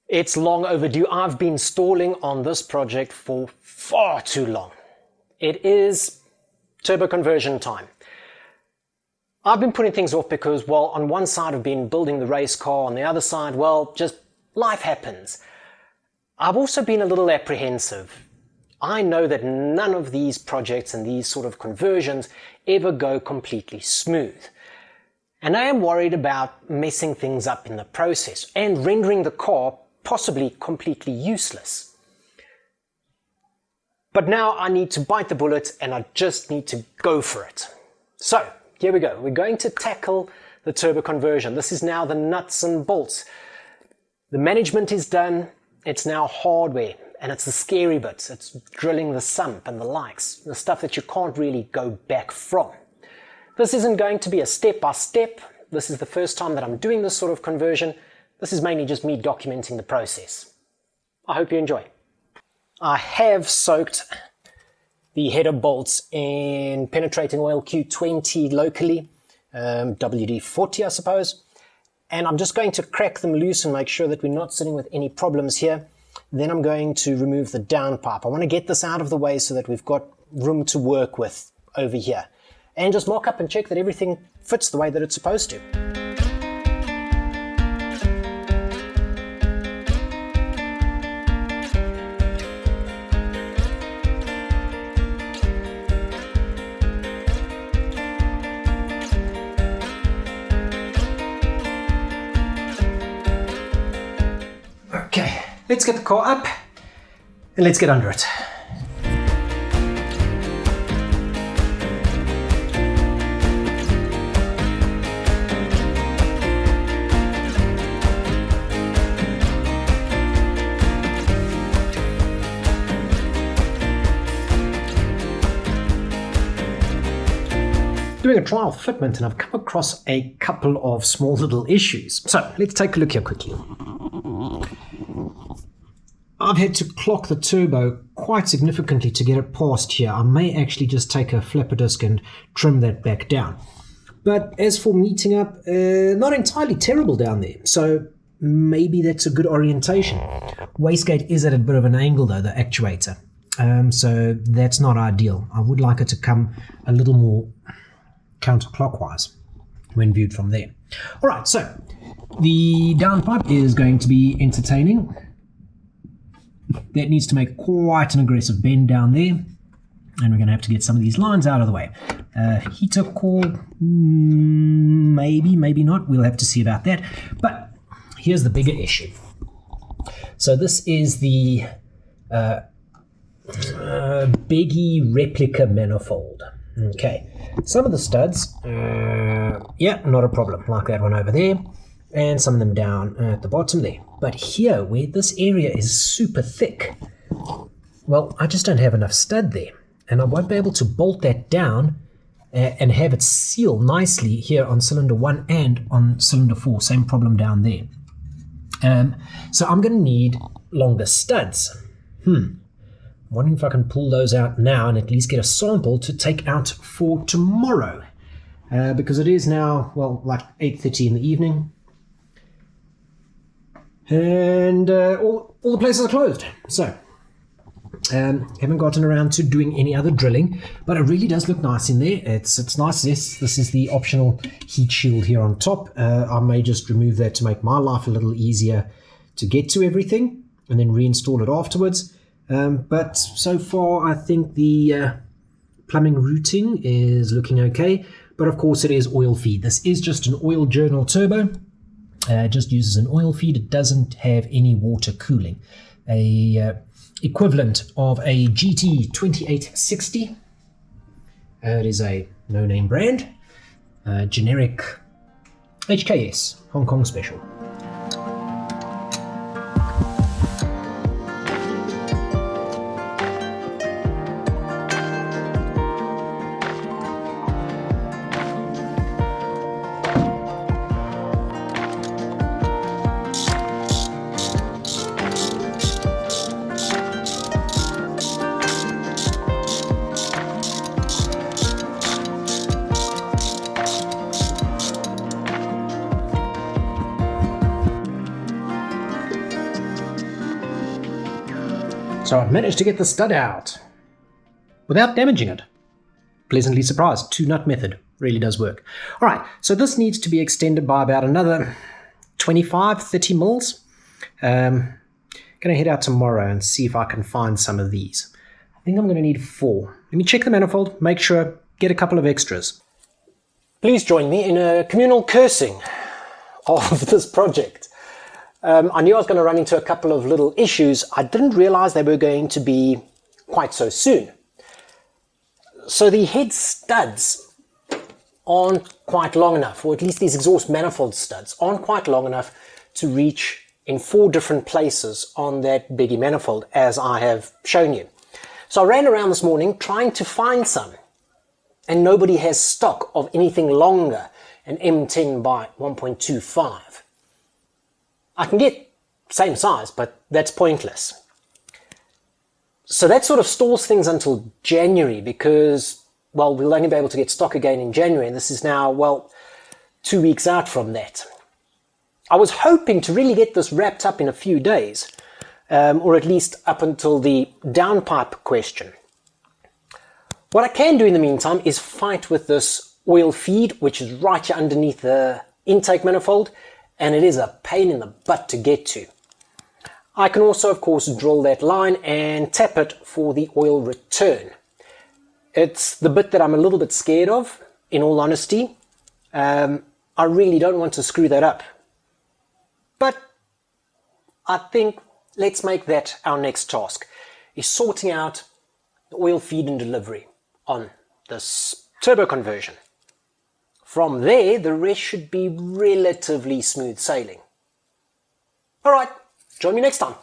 It's long overdue. I've been stalling on this project for far too long. It is turbo conversion time. I've been putting things off because, well, on one side I've been building the race car, on the other side, well, just life happens. I've also been a little apprehensive. I know that none of these projects and these sort of conversions ever go completely smooth. And I am worried about messing things up in the process and rendering the car possibly completely useless. But now I need to bite the bullet and I just need to go for it. So here we go. We're going to tackle the turbo conversion. This is now the nuts and bolts. The management is done. It's now hardware, and it's the scary bit. It's drilling the sump and the likes, the stuff that you can't really go back from. This isn't going to be a step-by-step. This is the first time that I'm doing this sort of conversion. This is mainly just me documenting the process. I hope you enjoy. I have soaked the header bolts in penetrating oil Q20 locally, WD-40 I suppose, and I'm just going to crack them loose and make sure that we're not sitting with any problems here. Then I'm going to remove the downpipe. I want to get this out of the way so that we've got room to work with over here, and just mock up and check that everything fits the way that it's supposed to. Okay, let's get the car up and let's get under it. Doing a trial fitment and I've come across a couple of small little issues. So let's take a look here quickly. I've had to clock the turbo quite significantly to get it past here. I may actually just take a flapper disc and trim that back down. But as for meeting up, not entirely terrible down there. So maybe that's a good orientation. Wastegate is at a bit of an angle though, the actuator. So that's not ideal. I would like it to come a little more counterclockwise when viewed from there. All right, so the downpipe is going to be entertaining. That needs to make quite an aggressive bend down there, and we're going to have to get some of these lines out of the way. Heater core, maybe, maybe not. We'll have to see about that. But here's the bigger issue. So this is the Beggy replica manifold. Okay, some of the studs, yeah, not a problem, like that one over there, and some of them down at the bottom there. But here, where this area is super thick, well, I just don't have enough stud there, and I won't be able to bolt that down and have it seal nicely here on cylinder 1 and on cylinder 4. Same problem down there. So I'm going to need longer studs. I'm wondering if I can pull those out now and at least get a sample to take out for tomorrow, because it is now, well, like 8:30 in the evening. And all the places are closed, so haven't gotten around to doing any other drilling, but it really does look nice in there. It's nice. This is the optional heat shield here on top. I may just remove that to make my life a little easier to get to everything and then reinstall it afterwards. But so far I think the plumbing routing is looking okay, but of course it is oil feed. This is just an oil journal turbo. It just uses an oil feed. It doesn't have any water cooling. A equivalent of a GT 2860. It is a no-name brand. Generic HKS, Hong Kong special. So I've managed to get the stud out without damaging it. Pleasantly surprised. 2-nut method really does work. All right, so this needs to be extended by about another 25, 30 mils. Going to head out tomorrow and see if I can find some of these. I think I'm going to need 4. Let me check the manifold, make sure, get a couple of extras. Please join me in a communal cursing of this project. I knew I was going to run into a couple of little issues. I didn't realize they were going to be quite so soon. So the head studs aren't quite long enough, or at least these exhaust manifold studs aren't quite long enough to reach in 4 different places on that biggie manifold, as I have shown you. So I ran around this morning trying to find some, and nobody has stock of anything longer, an M10 by 1.25. I can get same size, but that's pointless. So that sort of stalls things until January because, well, we'll only be able to get stock again in January, and this is now, well, 2 weeks out from that. I was hoping to really get this wrapped up in a few days, or at least up until the downpipe question. What I can do in the meantime is fight with this oil feed, which is right here underneath the intake manifold, and it is a pain in the butt to get to. I can also, of course, drill that line and tap it for the oil return. It's the bit that I'm a little bit scared of, in all honesty. I really don't want to screw that up. But I think let's make that our next task, is sorting out the oil feed and delivery on this turbo conversion. From there, the rest should be relatively smooth sailing. All right, join me next time.